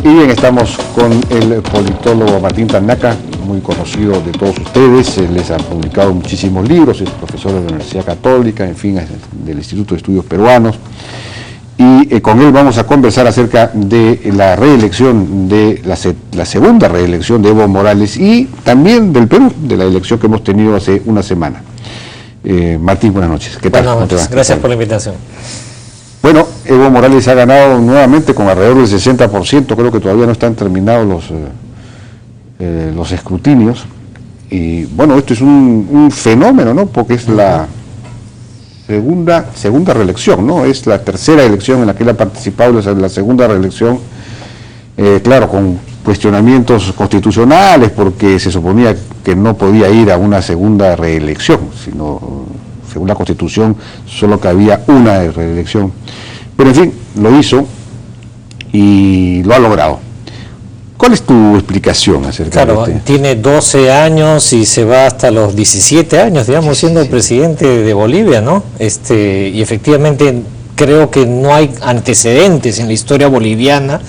Y bien, estamos con el politólogo Martín Tanaca, muy conocido de todos ustedes. Él les ha publicado muchísimos libros, es profesor de la Universidad Católica, en fin, del Instituto de Estudios Peruanos. Y con él vamos a conversar acerca de la reelección, de la segunda reelección de Evo Morales y también del Perú, de la elección que hemos tenido hace una semana. Martín, buenas noches. ¿Qué tal? Buenas noches, gracias por la invitación. Bueno, Evo Morales ha ganado nuevamente con alrededor del 60%, creo que todavía no están terminados los escrutinios. Y bueno, esto es un fenómeno, ¿no? Porque es la segunda reelección, ¿no? Es la tercera elección en la que él ha participado, es la segunda reelección, claro, con cuestionamientos constitucionales, porque se suponía que no podía ir a una segunda reelección, sino, según la Constitución, solo que había una reelección. Pero en fin, lo hizo y lo ha logrado. ¿Cuál es tu explicación acerca de Claro, tiene 12 años y se va hasta los 17 años, digamos, siendo el presidente de Bolivia, ¿no? Y efectivamente creo que no hay antecedentes en la historia boliviana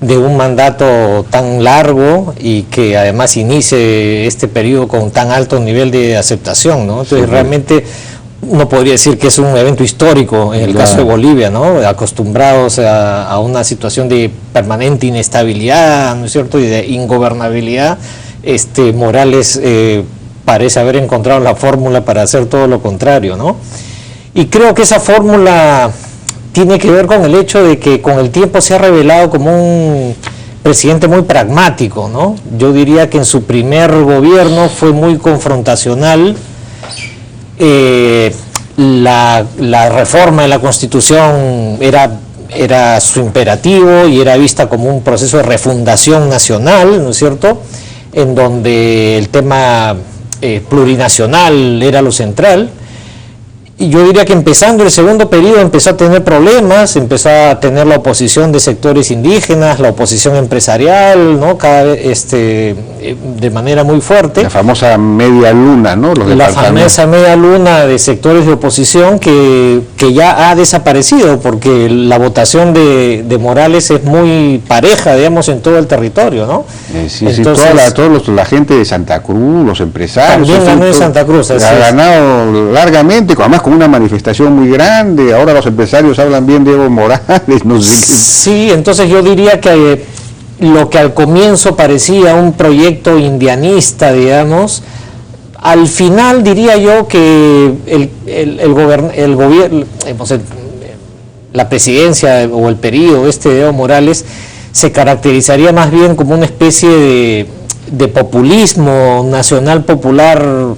de un mandato tan largo y que además inicie este periodo con tan alto nivel de aceptación, ¿no? Entonces realmente uno podría decir que es un evento histórico en el caso de Bolivia, ¿no? Acostumbrados a una situación de permanente inestabilidad, ¿no es cierto?, y de ingobernabilidad. Morales parece haber encontrado la fórmula para hacer todo lo contrario, ¿no? Y creo que esa fórmula tiene que ver con el hecho de que con el tiempo se ha revelado como un presidente muy pragmático, ¿no? Yo diría que en su primer gobierno fue muy confrontacional. La reforma de la Constitución era su imperativo y era vista como un proceso de refundación nacional, ¿no es cierto?, en donde el tema plurinacional era lo central. Y yo diría que empezando el segundo periodo empezó a tener problemas, empezó a tener la oposición de sectores indígenas, la oposición empresarial, ¿no?, cada vez de manera muy fuerte. La famosa media luna, ¿no? La famosa media luna de sectores de oposición que ya ha desaparecido porque la votación de Morales es muy pareja, digamos, en todo el territorio, ¿no? Sí, entonces, toda la gente de Santa Cruz, los empresarios. También ganó en Santa Cruz. Ha ganado largamente, además con una manifestación muy grande. Ahora los empresarios hablan bien de Evo Morales, no sé. Sí, entonces yo diría que lo que al comienzo parecía un proyecto indianista, digamos, al final diría yo que el gobierno, la presidencia o el periodo de Evo Morales se caracterizaría más bien como una especie de populismo nacional popular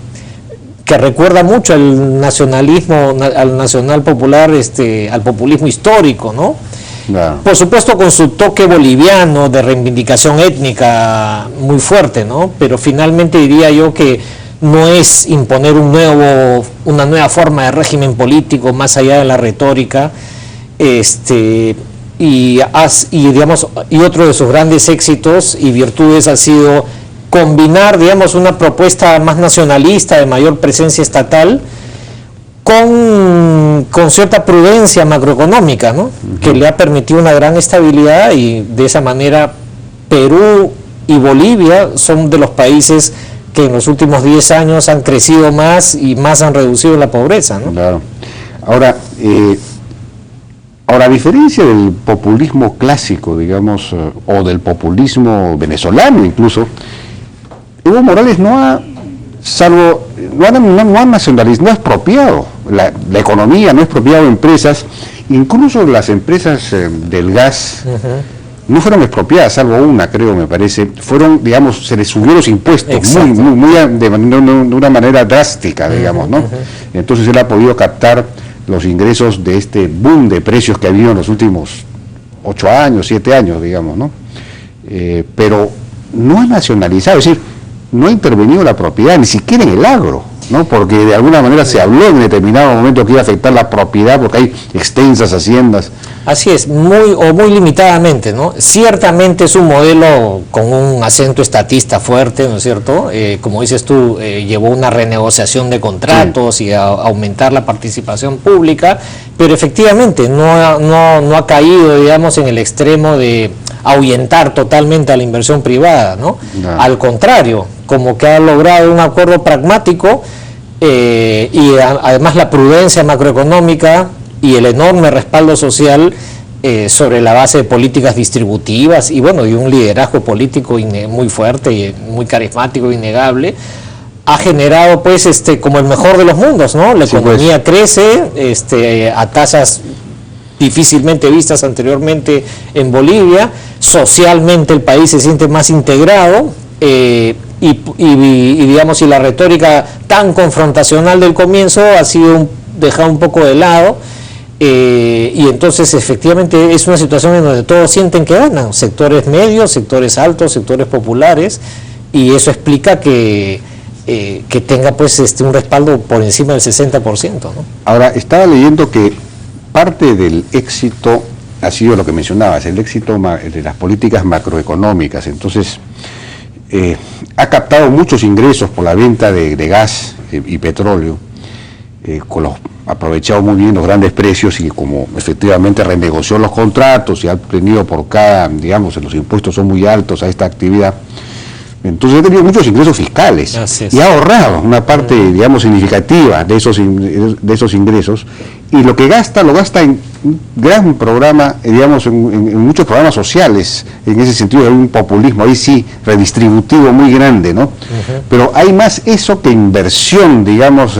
que recuerda mucho al nacionalismo, al nacional popular, al populismo histórico, ¿no? Claro. Por supuesto con su toque boliviano de reivindicación étnica muy fuerte, ¿no? Pero finalmente diría yo que no es imponer una nueva forma de régimen político más allá de la retórica, y otro de sus grandes éxitos y virtudes ha sido combinar, digamos, una propuesta más nacionalista de mayor presencia estatal con cierta prudencia macroeconómica, ¿no? Que le ha permitido una gran estabilidad, y de esa manera Perú y Bolivia son de los países que en los últimos 10 años han crecido más y más han reducido la pobreza, ¿no? Claro. Ahora, a diferencia del populismo clásico, digamos, o del populismo venezolano incluso, Evo Morales no ha nacionalizado, no ha expropiado la economía, no ha expropiado empresas, incluso las empresas del gas no fueron expropiadas, salvo una, creo, me parece, fueron, digamos, se les subió los impuestos de una manera drástica, digamos, ¿no? Entonces él ha podido captar los ingresos de este boom de precios que ha habido en los últimos 8 años, 7 años, digamos, ¿no? Pero no ha nacionalizado, es decir, no ha intervenido la propiedad, ni siquiera en el agro, ¿no? Porque de alguna manera se habló en determinado momento que iba a afectar la propiedad porque hay extensas haciendas. Así es, muy limitadamente, ¿no? Ciertamente es un modelo con un acento estatista fuerte, ¿no es cierto? Como dices tú, llevó una renegociación de contratos y a aumentar la participación pública, pero efectivamente no ha caído, digamos, en el extremo de ahuyentar totalmente a la inversión privada, ¿no? No. Al contrario, como que ha logrado un acuerdo pragmático además la prudencia macroeconómica y el enorme respaldo social sobre la base de políticas distributivas y bueno, y un liderazgo político muy fuerte y muy carismático, innegable, ha generado pues como el mejor de los mundos, ¿no? La economía crece a tasas difícilmente vistas anteriormente en Bolivia, socialmente el país se siente más integrado, y digamos, y la retórica tan confrontacional del comienzo ha sido dejada un poco de lado, y entonces efectivamente es una situación en donde todos sienten que ganan, sectores medios, sectores altos, sectores populares, y eso explica que tenga pues un respaldo por encima del 60%, ¿no? Ahora, estaba leyendo que parte del éxito ha sido lo que mencionabas, el éxito de las políticas macroeconómicas. Entonces, ha captado muchos ingresos por la venta de gas y petróleo, aprovechado muy bien los grandes precios y como efectivamente renegoció los contratos y ha tenido por cada, digamos, los impuestos son muy altos a esta actividad. Entonces ha tenido muchos ingresos fiscales y ha ahorrado una parte, digamos, significativa de esos ingresos, y lo que gasta, lo gasta en un gran programa, digamos, en muchos programas sociales. En ese sentido hay un populismo, ahí sí, redistributivo muy grande, ¿no? Pero hay más eso que inversión, digamos,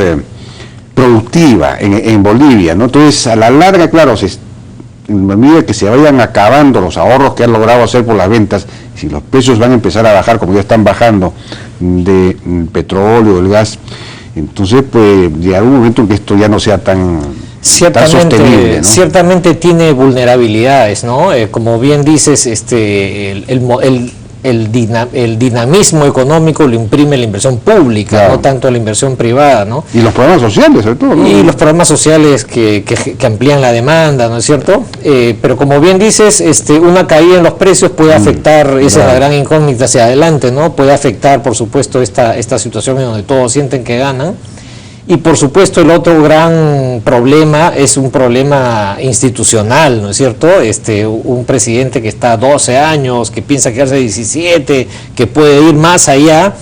productiva en Bolivia, ¿no? Entonces, a la larga, claro, en medida que se vayan acabando los ahorros que han logrado hacer por las ventas, si los precios van a empezar a bajar, como ya están bajando, de petróleo, del gas, entonces pues llegará un momento en que esto ya no sea tan sostenible, ¿no? Ciertamente tiene vulnerabilidades, ¿no? Como bien dices, el dinamismo económico lo imprime la inversión pública, claro, no tanto la inversión privada, ¿no? Y los programas sociales, sobre todo, ¿no? Y los programas sociales que amplían la demanda, ¿no es cierto? Pero como bien dices, una caída en los precios puede afectar, esa es la gran incógnita hacia adelante, ¿no? Puede afectar, por supuesto, esta situación en donde todos sienten que ganan. Y por supuesto el otro gran problema es un problema institucional, ¿no es cierto? Un presidente que está 12 años, que piensa quedarse 17, que puede ir más allá,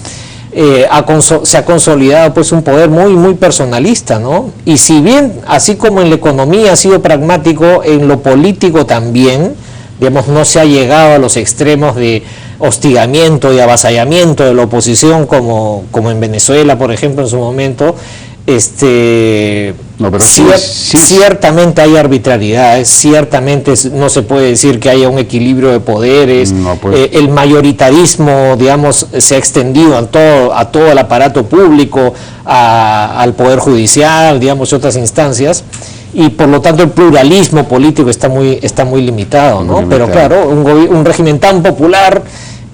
se ha consolidado pues un poder muy, muy personalista, ¿no? Y si bien, así como en la economía ha sido pragmático, en lo político también, digamos, no se ha llegado a los extremos de hostigamiento y avasallamiento de la oposición como en Venezuela, por ejemplo, en su momento. Ciertamente hay arbitrariedades, ciertamente no se puede decir que haya un equilibrio de poderes, el mayoritarismo, digamos, se ha extendido a todo el aparato público, al poder judicial, digamos, y otras instancias, y por lo tanto el pluralismo político está muy limitado, ¿no? Pero claro, un régimen tan popular,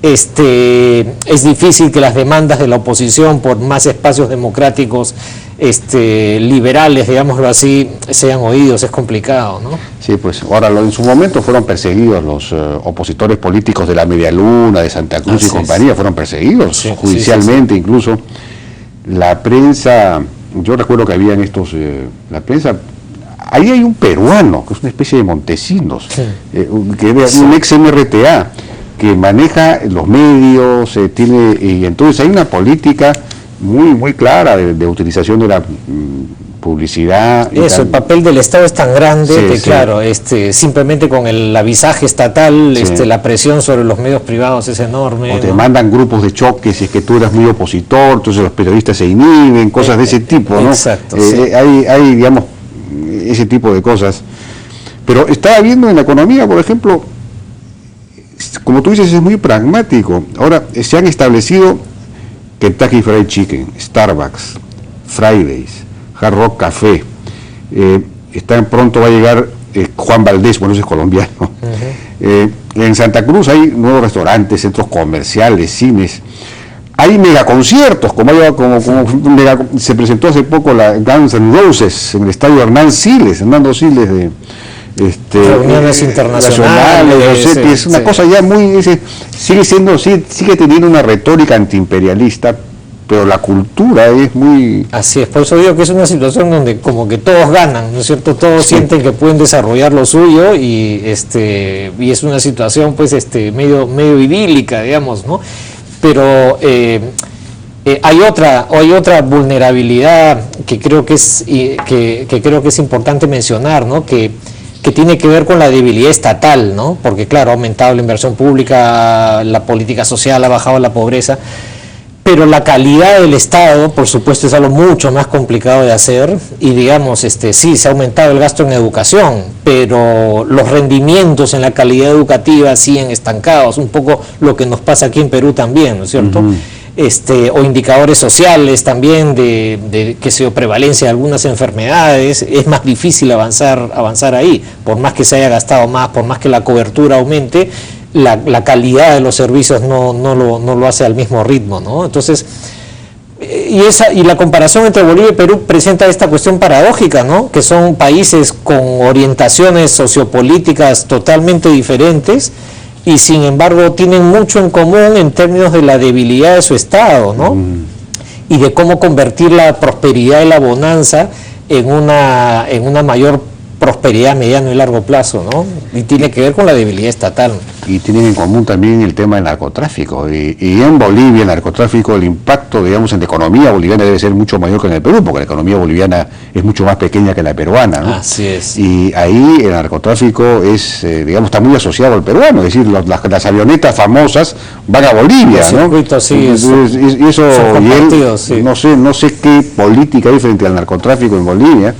es difícil que las demandas de la oposición por más espacios democráticos liberales, digámoslo así, sean oídos, es complicado, ¿no? Sí, pues ahora en su momento fueron perseguidos los opositores políticos de la Media Luna, de Santa Cruz y compañía, fueron perseguidos judicialmente, incluso la prensa. Yo recuerdo que habían la prensa, ahí hay un peruano que es una especie de Montesinos, que era un ex MRTA, que maneja los medios, y entonces hay una política muy, muy clara de utilización de la publicidad. Eso, el papel del Estado es tan grande que claro, simplemente con el avisaje estatal, la presión sobre los medios privados es enorme. O te mandan grupos de choque si es que tú eres muy opositor, entonces los periodistas se inhiben, cosas de ese tipo, ¿no? Exacto. Hay, digamos, ese tipo de cosas. Pero estaba viendo en la economía, por ejemplo, como tú dices, es muy pragmático. Ahora se han establecido Kentucky Fried Chicken, Starbucks, Fridays, Hard Rock Café, pronto va a llegar Juan Valdés, bueno, ese es colombiano. En Santa Cruz hay nuevos restaurantes, centros comerciales, cines, hay megaconciertos, se presentó hace poco la Guns N' Roses en el estadio Hernando Siles de reuniones internacionales, es una cosa ya muy, sigue teniendo una retórica antiimperialista, pero la cultura es muy... Así es, por eso digo que es una situación donde como que todos ganan, ¿no es cierto? Todos sienten que pueden desarrollar lo suyo y es una situación pues medio idílica, digamos, ¿no? Pero hay otra vulnerabilidad que creo que es importante mencionar, ¿no? Que tiene que ver con la debilidad estatal, ¿no? Porque claro, ha aumentado la inversión pública, la política social, ha bajado la pobreza, pero la calidad del Estado, por supuesto, es algo mucho más complicado de hacer y digamos, sí, se ha aumentado el gasto en educación, pero los rendimientos en la calidad educativa siguen estancados, un poco lo que nos pasa aquí en Perú también, ¿no es cierto? O indicadores sociales también de que se prevalencia de algunas enfermedades, es más difícil avanzar ahí, por más que se haya gastado más, por más que la cobertura aumente, la calidad de los servicios no lo hace al mismo ritmo, ¿no? Entonces, y la comparación entre Bolivia y Perú presenta esta cuestión paradójica, ¿no? Que son países con orientaciones sociopolíticas totalmente diferentes, y sin embargo tienen mucho en común en términos de la debilidad de su Estado, ¿no? Y de cómo convertir la prosperidad y la bonanza en una mayor prosperidad a mediano y largo plazo, ¿no? Y tiene que ver con la debilidad estatal. Y tienen en común también el tema del narcotráfico. Y en Bolivia el narcotráfico, el impacto, digamos, en la economía boliviana debe ser mucho mayor que en el Perú, porque la economía boliviana es mucho más pequeña que la peruana, ¿no? Así es. Y ahí el narcotráfico es, digamos, está muy asociado al peruano, es decir, las avionetas famosas van a Bolivia, ¿no? Sí, y eso, sí. No sé qué política hay frente al narcotráfico en Bolivia.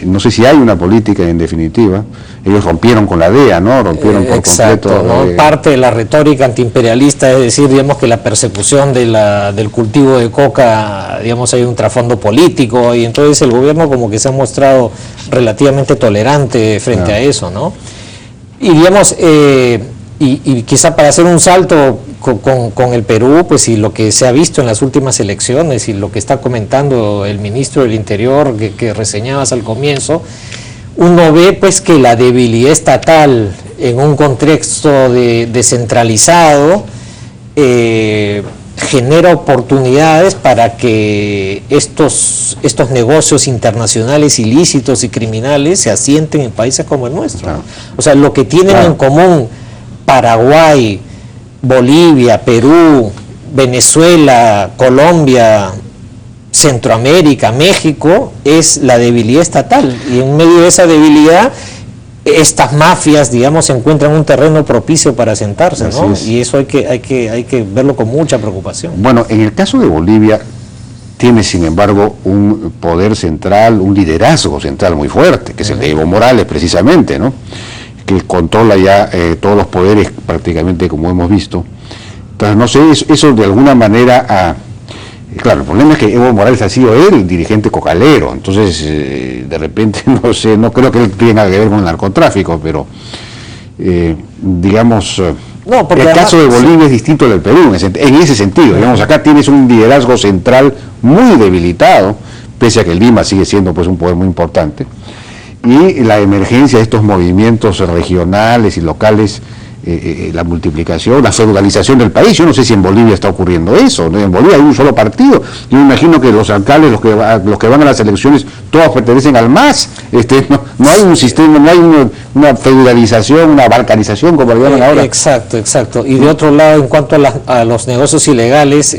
No sé si hay una política en definitiva. Ellos rompieron con la DEA, ¿no? Rompieron por completo. ¿no? Parte de la retórica antiimperialista es decir, digamos, que la persecución del cultivo de coca, digamos, hay un trasfondo político, y entonces el gobierno como que se ha mostrado relativamente tolerante frente a eso, ¿no? Y digamos, y quizá para hacer un salto con el Perú, pues, y lo que se ha visto en las últimas elecciones y lo que está comentando el ministro del Interior que reseñabas al comienzo, uno ve pues que la debilidad estatal en un contexto descentralizado genera oportunidades para que estos negocios internacionales ilícitos y criminales se asienten en países como el nuestro, ¿no? O sea, lo que tienen en común Paraguay, Bolivia, Perú, Venezuela, Colombia, Centroamérica, México, es la debilidad estatal, y en medio de esa debilidad estas mafias, digamos, encuentran un terreno propicio para asentarse, ¿no? Y eso hay que verlo con mucha preocupación. Bueno, en el caso de Bolivia tiene, sin embargo, un poder central, un liderazgo central muy fuerte, que es el de Evo Morales, precisamente, ¿no? Que controla ya todos los poderes prácticamente, como hemos visto. Entonces, no sé, eso de alguna manera... Claro, el problema es que Evo Morales ha sido el dirigente cocalero, entonces de repente, no sé, no creo que él tenga que ver con el narcotráfico, pero digamos, el caso de Bolivia es distinto al del Perú, en ese sentido, digamos, acá tienes un liderazgo central muy debilitado, pese a que Lima sigue siendo pues un poder muy importante, y la emergencia de estos movimientos regionales y locales, la multiplicación, la feudalización del país. Yo no sé si en Bolivia está ocurriendo eso, ¿no? En Bolivia hay un solo partido. Yo me imagino que los alcaldes, los que van a las elecciones, todos pertenecen al MAS. No hay un sistema, no hay una feudalización, una balcanización como lo llaman ahora. Exacto. Y de otro lado, en cuanto a los negocios ilegales,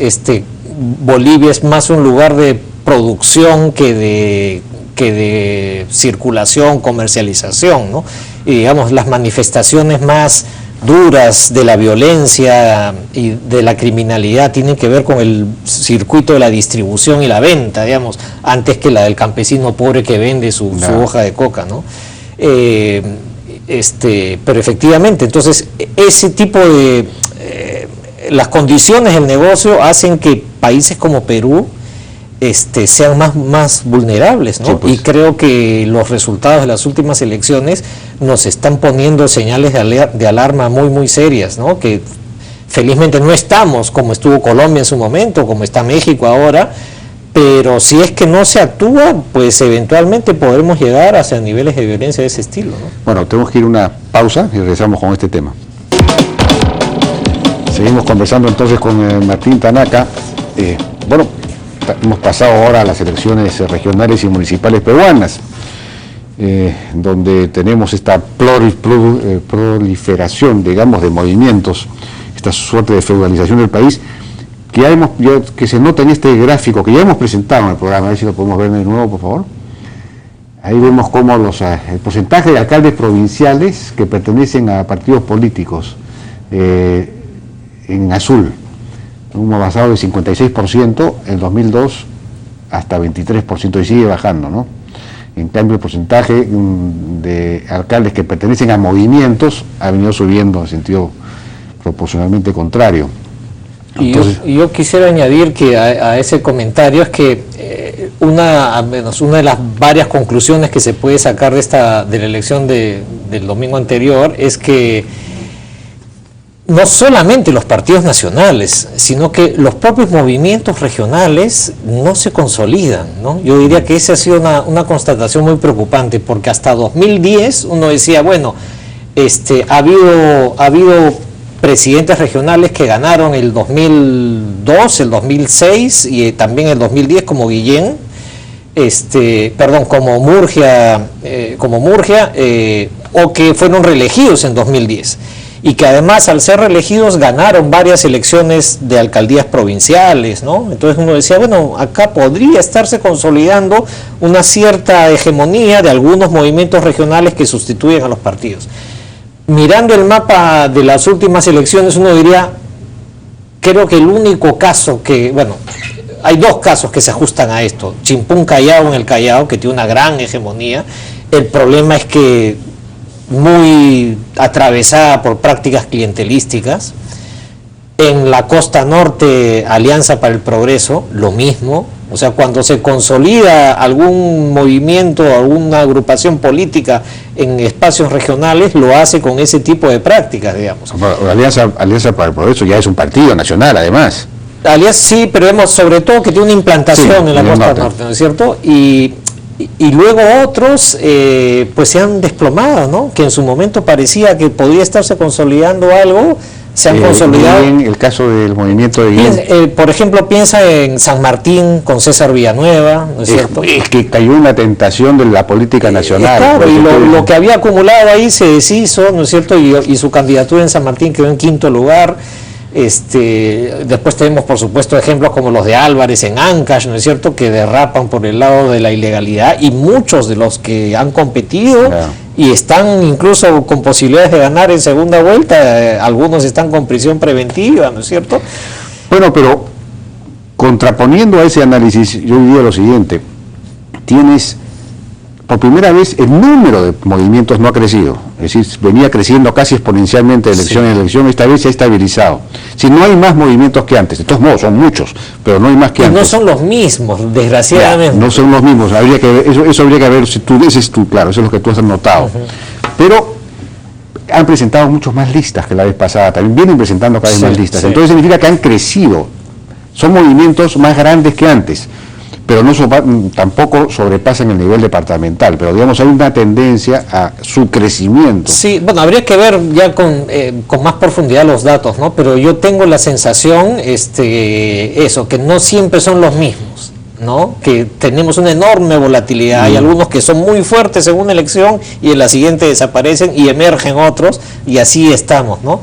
Bolivia es más un lugar de producción que de circulación, comercialización, ¿no? Y digamos, las manifestaciones más duras de la violencia y de la criminalidad tienen que ver con el circuito de la distribución y la venta, digamos, antes que la del campesino pobre que vende su hoja de coca, ¿no? Pero efectivamente, entonces, ese tipo de... las condiciones del negocio hacen que países como Perú sean más vulnerables, ¿no? Sí, pues. Y creo que los resultados de las últimas elecciones nos están poniendo señales de alarma muy serias, ¿no? Que felizmente no estamos como estuvo Colombia en su momento, como está México ahora, pero si es que no se actúa, pues eventualmente podremos llegar hacia niveles de violencia de ese estilo, ¿no? Bueno, tenemos que ir a una pausa y regresamos con este tema. Seguimos conversando entonces con Martín Tanaka. bueno, hemos pasado ahora a las elecciones regionales y municipales peruanas, donde tenemos esta proliferación, digamos, de movimientos, esta suerte de feudalización del país, que se nota en este gráfico que ya hemos presentado en el programa. A ver si lo podemos ver de nuevo, por favor. Ahí vemos cómo el porcentaje de alcaldes provinciales que pertenecen a partidos políticos en azul, hemos avanzado de 56% en 2002 hasta 23% y sigue bajando, ¿no? En cambio, el porcentaje de alcaldes que pertenecen a movimientos ha venido subiendo en sentido proporcionalmente contrario. Entonces, yo quisiera añadir que a ese comentario es que al menos una de las varias conclusiones que se puede sacar de la elección del domingo anterior es que no solamente los partidos nacionales, sino que los propios movimientos regionales no se consolidan, ¿no? Yo diría que esa ha sido una constatación muy preocupante, porque hasta 2010 uno decía, bueno, ha habido presidentes regionales que ganaron el 2002, el 2006 y también el 2010 como Guillén, como Murgia, o que fueron reelegidos en 2010. Y que además, al ser reelegidos, ganaron varias elecciones de alcaldías provinciales, ¿no? Entonces uno decía, bueno, acá podría estarse consolidando una cierta hegemonía de algunos movimientos regionales que sustituyen a los partidos. Mirando el mapa de las últimas elecciones, uno diría, creo que el único caso hay dos casos que se ajustan a esto. Chimpún Callao en el Callao, que tiene una gran hegemonía. El problema es que muy atravesada por prácticas clientelísticas. En la costa norte, Alianza para el Progreso, lo mismo. O sea, cuando se consolida algún movimiento, alguna agrupación política en espacios regionales, lo hace con ese tipo de prácticas, digamos. Alianza para el Progreso ya es un partido nacional, además. Alianza sí, pero vemos sobre todo que tiene una implantación en la costa norte, ¿no es cierto? Y luego otros pues se han desplomado, ¿no? Que en su momento parecía que podía estarse consolidando algo, se han consolidado. Guillén, el caso del movimiento de Guillén. Por ejemplo, piensa en San Martín con César Villanueva, ¿no es cierto? Es que cayó en la tentación de la política nacional. Claro, y lo que había acumulado ahí se deshizo, ¿no es cierto? Y su candidatura en San Martín quedó en quinto lugar. Después tenemos, por supuesto, ejemplos como los de Álvarez en Ancash, ¿no es cierto?, que derrapan por el lado de la ilegalidad, y muchos de los que han competido y están incluso con posibilidades de ganar en segunda vuelta, algunos están con prisión preventiva, ¿no es cierto? Bueno, pero contraponiendo a ese análisis, yo diría lo siguiente: tienes, por primera vez, el número de movimientos no ha crecido, es decir, venía creciendo casi exponencialmente de elección en elección, esta vez se ha estabilizado. Si no hay más movimientos que antes, de todos modos son muchos, pero no hay más que antes. No son los mismos, desgraciadamente. No son los mismos, habría que ver, eso habría que ver, si tú dices claro, eso es lo que tú has notado. Pero han presentado muchos más listas que la vez pasada, también vienen presentando cada vez más listas, entonces significa que han crecido, son movimientos más grandes que antes, pero tampoco sobrepasan el nivel departamental, pero digamos hay una tendencia a su crecimiento. Sí, bueno, habría que ver ya con más profundidad los datos, ¿no? Pero yo tengo la sensación, que no siempre son los mismos, ¿no? Que tenemos una enorme volatilidad, hay algunos que son muy fuertes en una elección y en la siguiente desaparecen y emergen otros, y así estamos, ¿no?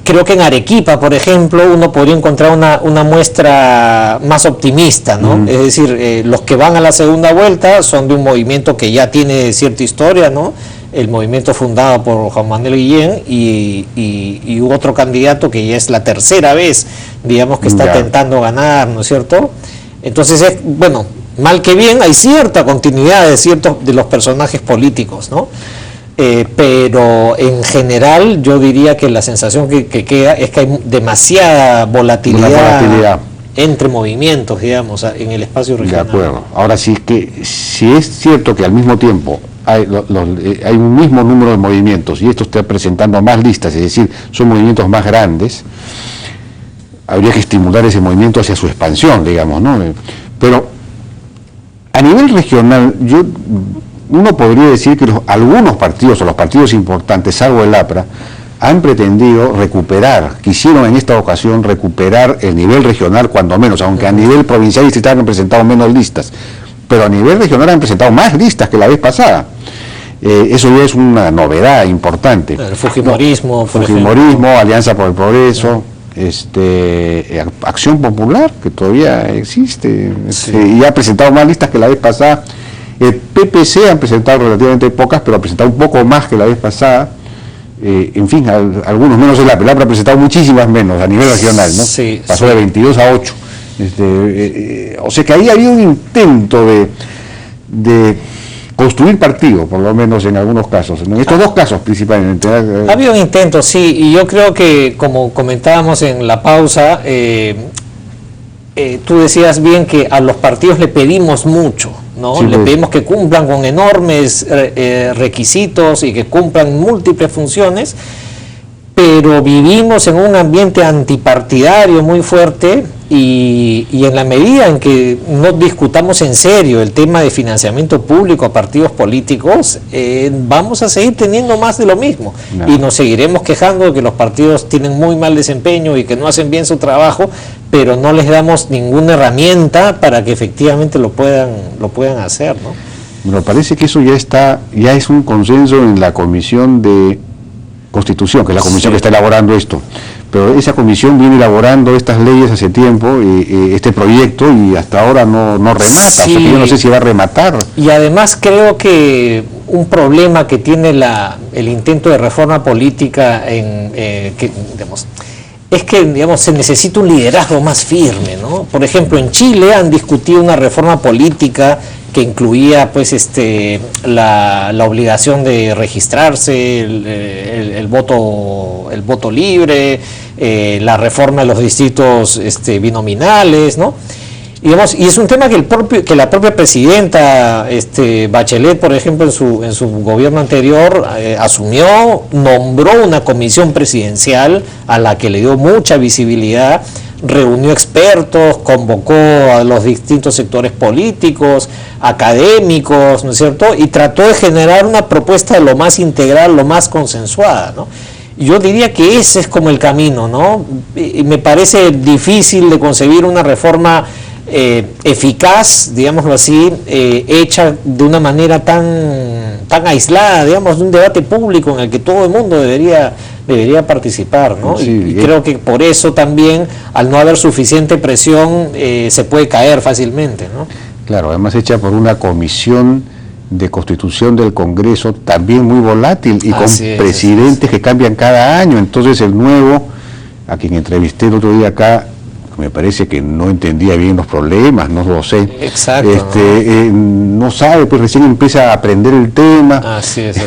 Creo que en Arequipa, por ejemplo, uno podría encontrar una muestra más optimista, ¿no? Es decir, los que van a la segunda vuelta son de un movimiento que ya tiene cierta historia, ¿no? El movimiento fundado por Juan Manuel Guillén y otro candidato que ya es la tercera vez, digamos, que está tentando ganar, ¿no es cierto? Entonces, bueno, mal que bien, hay cierta continuidad de los personajes políticos, ¿no? Pero en general yo diría que la sensación que queda es que hay demasiada volatilidad entre movimientos, digamos, en el espacio regional. De acuerdo. Ahora sí, si es cierto que al mismo tiempo hay un mismo número de movimientos y esto está presentando más listas, es decir, son movimientos más grandes, habría que estimular ese movimiento hacia su expansión, digamos, ¿no? Pero a nivel regional, uno podría decir que algunos partidos, o los partidos importantes, salvo el APRA, han pretendido recuperar, quisieron en esta ocasión recuperar el nivel regional cuando menos, aunque a nivel provincial y distrital han presentado menos listas, pero a nivel regional han presentado más listas que la vez pasada. Eso ya es una novedad importante. El Fujimorismo, Alianza por el Progreso, Acción Popular, que todavía existe, y ha presentado más listas que la vez pasada. El PPC han presentado relativamente pocas, pero ha presentado un poco más que la vez pasada. En fin, algunos menos. El APLAP ha presentado muchísimas menos a nivel regional, ¿no? Pasó de 22 a 8. O sea que ahí había un intento de construir partido, por lo menos en algunos casos, en estos dos casos principalmente. Había un intento, sí, y yo creo que, como comentábamos en la pausa, tú decías bien que a los partidos le pedimos mucho, ¿no? Sí, le pedimos que cumplan con enormes requisitos y que cumplan múltiples funciones, pero vivimos en un ambiente antipartidario muy fuerte y en la medida en que no discutamos en serio el tema de financiamiento público a partidos políticos, vamos a seguir teniendo más de lo mismo y nos seguiremos quejando de que los partidos tienen muy mal desempeño y que no hacen bien su trabajo, pero no les damos ninguna herramienta para que efectivamente lo puedan hacer, ¿no? Me parece que eso ya es un consenso en la Comisión de Constitución, que es la comisión que está elaborando esto, pero esa comisión viene elaborando estas leyes hace tiempo, este proyecto, y hasta ahora no remata, o sea que yo no sé si va a rematar. Y además creo que un problema que tiene el intento de reforma política es que se necesita un liderazgo más firme, ¿no? Por ejemplo, en Chile han discutido una reforma política que incluía la obligación de registrarse, el voto libre, la reforma de los distritos binominales, ¿no? Y es un tema que la propia presidenta Bachelet, por ejemplo, en su gobierno anterior asumió, nombró una comisión presidencial a la que le dio mucha visibilidad, reunió expertos, convocó a los distintos sectores políticos, académicos, ¿no es cierto? Y trató de generar una propuesta lo más integral, lo más consensuada, ¿no? Yo diría que ese es como el camino, ¿no? Y me parece difícil de concebir una reforma eficaz, digámoslo así, hecha de una manera tan aislada, digamos, de un debate público en el que todo el mundo debería participar, ¿no? Sí, y creo que por eso también, al no haber suficiente presión, se puede caer fácilmente, ¿no? Claro, además hecha por una comisión de constitución del Congreso también muy volátil y con presidentes que cambian cada año. Entonces el nuevo, a quien entrevisté el otro día acá, me parece que no entendía bien los problemas, no lo sé. Exacto. No sabe, pues recién empieza a aprender el tema. Así es.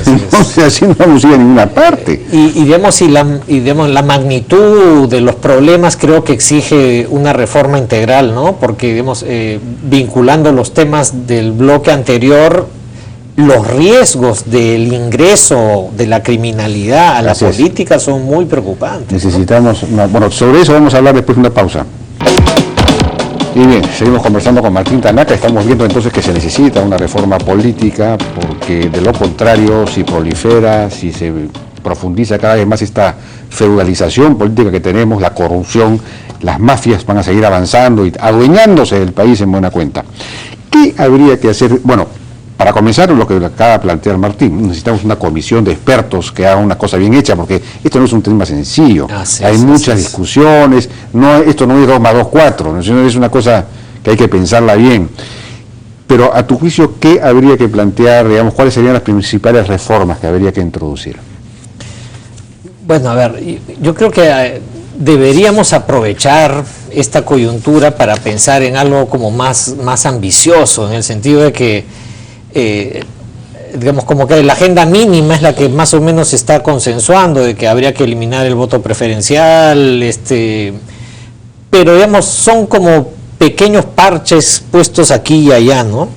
Así no vamos a ir a ninguna parte. Y la magnitud de los problemas creo que exige una reforma integral, ¿no? Porque, vinculando los temas del bloque anterior, los riesgos del ingreso de la criminalidad a la política son muy preocupantes. Necesitamos sobre eso vamos a hablar después de una pausa. Y bien, seguimos conversando con Martín Tanaka. Estamos viendo entonces que se necesita una reforma política, porque de lo contrario, si prolifera, si se profundiza cada vez más esta feudalización política que tenemos, la corrupción, las mafias van a seguir avanzando y adueñándose del país en buena cuenta. ¿Qué habría que hacer? Bueno, para comenzar, lo que acaba de plantear Martín, necesitamos una comisión de expertos que haga una cosa bien hecha, porque esto no es un tema sencillo. Hay muchas discusiones, esto no es 2 más 2, 4, sino es una cosa que hay que pensarla bien. Pero a tu juicio, ¿qué habría que plantear, cuáles serían las principales reformas que habría que introducir? Bueno, a ver, yo creo que deberíamos aprovechar esta coyuntura para pensar en algo como más ambicioso, en el sentido de que como que la agenda mínima es la que más o menos se está consensuando, de que habría que eliminar el voto preferencial, pero son como pequeños parches puestos aquí y allá, ¿no?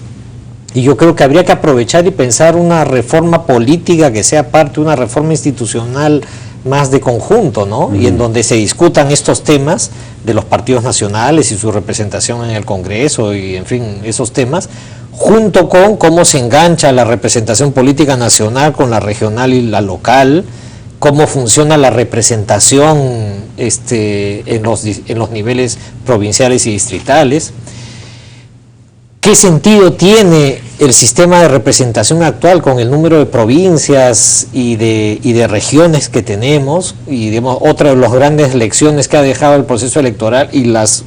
Y yo creo que habría que aprovechar y pensar una reforma política que sea parte de una reforma institucional más de conjunto, ¿no? Y en donde se discutan estos temas de los partidos nacionales y su representación en el Congreso y, en fin, esos temas, junto con cómo se engancha la representación política nacional con la regional y la local, cómo funciona la representación en los niveles provinciales y distritales. ¿Qué sentido tiene el sistema de representación actual con el número de provincias y de regiones que tenemos? Y digamos, otra de las grandes lecciones que ha dejado el proceso electoral y las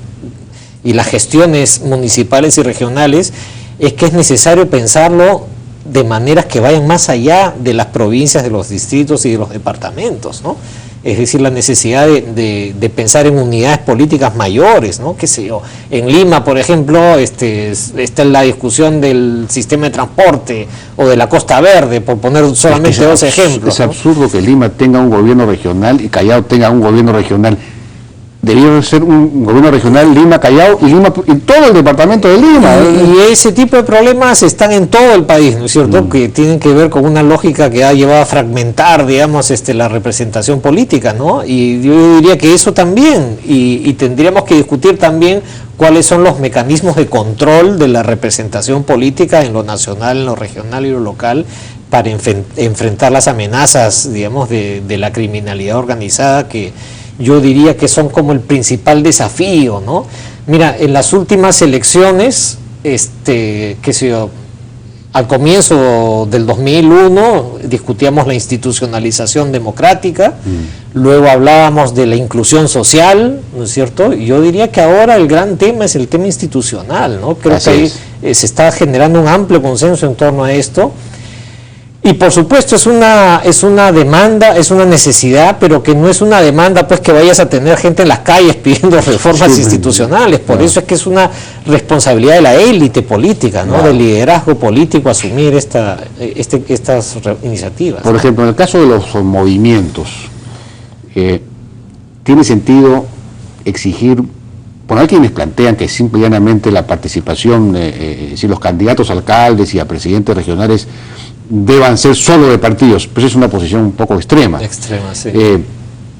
gestiones municipales y regionales es que es necesario pensarlo de maneras que vayan más allá de las provincias, de los distritos y de los departamentos, ¿no? Es decir, la necesidad de pensar en unidades políticas mayores, ¿no? Qué sé yo, en Lima, por ejemplo, está la discusión del sistema de transporte o de la Costa Verde, por poner solamente dos ejemplos. Es absurdo que Lima tenga un gobierno regional y Callao tenga un gobierno regional. Debería ser un gobierno regional Lima, Callao y Lima y todo el departamento de Lima. Y ese tipo de problemas están en todo el país, ¿no es cierto? Que tienen que ver con una lógica que ha llevado a fragmentar, digamos, la representación política, ¿no? Y yo diría que eso también, y tendríamos que discutir también cuáles son los mecanismos de control de la representación política en lo nacional, en lo regional y lo local, para enfrentar las amenazas, digamos, de la criminalidad organizada, que yo diría que son como el principal desafío, ¿no? Mira, en las últimas elecciones, qué sé yo, al comienzo del 2001 discutíamos la institucionalización democrática, luego hablábamos de la inclusión social, ¿no es cierto? Y yo diría que ahora el gran tema es el tema institucional, ¿no? Creo que ahí se está generando un amplio consenso en torno a esto. Y por supuesto es una demanda, es una necesidad, pero que no es una demanda pues que vayas a tener gente en las calles pidiendo reformas institucionales. Por eso es que es una responsabilidad de la élite política, ¿no? Del liderazgo político asumir estas iniciativas. Por ejemplo, en el caso de los movimientos, ¿tiene sentido exigir? Bueno, hay quienes plantean que simple y llanamente la participación, si los candidatos a alcaldes y a presidentes regionales deban ser solo de partidos, pues es una posición un poco extrema. Extrema, sí.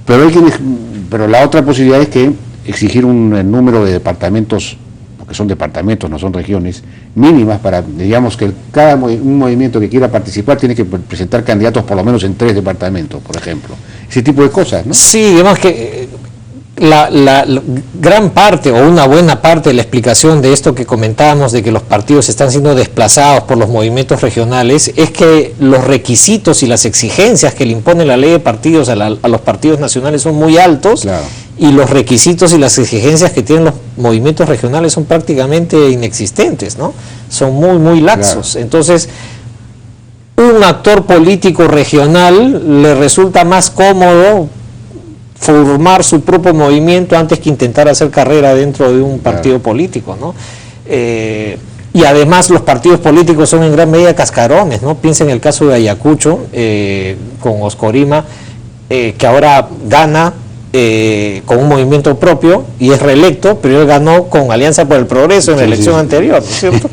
Pero la otra posibilidad es que exigir un número de departamentos, porque son departamentos, no son regiones, mínimas para, digamos, que un movimiento que quiera participar tiene que presentar candidatos por lo menos en 3 departamentos, por ejemplo. Ese tipo de cosas, ¿no? Sí, digamos que la gran parte o una buena parte de la explicación de esto que comentábamos de que los partidos están siendo desplazados por los movimientos regionales es que los requisitos y las exigencias que le impone la ley de partidos a los partidos nacionales son muy altos. Claro. Y los requisitos y las exigencias que tienen los movimientos regionales son prácticamente inexistentes, ¿no? Son muy, muy laxos. Claro. Entonces, un actor político regional le resulta más cómodo formar su propio movimiento antes que intentar hacer carrera dentro de un partido político, ¿no? Y además los partidos políticos son en gran medida cascarones, ¿no? Piensa en el caso de Ayacucho, con Oscorima, que ahora gana con un movimiento propio y es reelecto, pero él ganó con Alianza por el Progreso en la elección anterior, ¿no es cierto?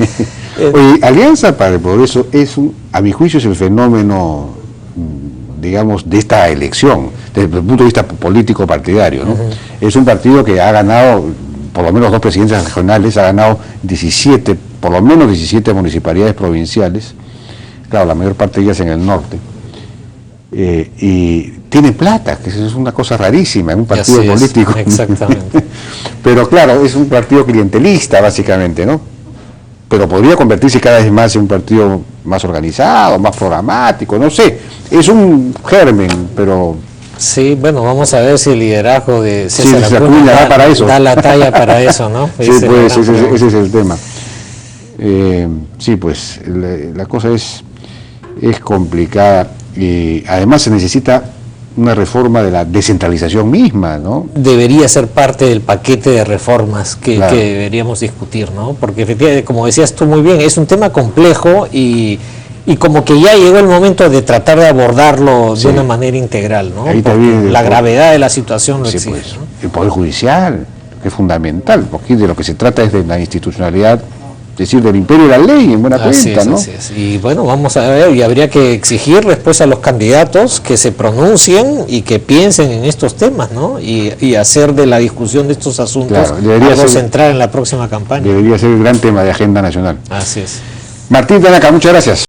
Oye, Alianza para el Progreso a mi juicio es el fenómeno, digamos, de esta elección, desde el punto de vista político partidario, ¿no? Es un partido que ha ganado, por lo menos 2 presidencias regionales, ha ganado por lo menos 17 municipalidades provinciales, claro, la mayor parte de ellas en el norte, y tiene plata, que es una cosa rarísima en un partido político. Exactamente. Pero claro, es un partido clientelista básicamente, ¿no? Pero podría convertirse cada vez más en un partido más organizado, más programático, no sé, es un germen, pero... Sí, bueno, vamos a ver si el liderazgo de César Acuña da la talla para eso, ¿no? Sí, pues ese es el tema. Sí, pues la cosa es complicada y además se necesita una reforma de la descentralización misma, ¿no? Debería ser parte del paquete de reformas que deberíamos discutir, ¿no? Porque efectivamente, como decías tú muy bien, es un tema complejo y como que ya llegó el momento de tratar de abordarlo de una manera integral, ¿no? Porque la gravedad de la situación lo exige, pues, ¿no? El Poder Judicial, que es fundamental, porque de lo que se trata es de la institucionalidad, es decir, del imperio de la ley, en buena cuenta, ¿no? Así es. Y bueno, vamos a ver, y habría que exigir después a los candidatos que se pronuncien y que piensen en estos temas, ¿no? Y hacer de la discusión de estos asuntos algo central en la próxima campaña. Debería ser el gran tema de agenda nacional. Así es. Martín Tanaka, muchas gracias.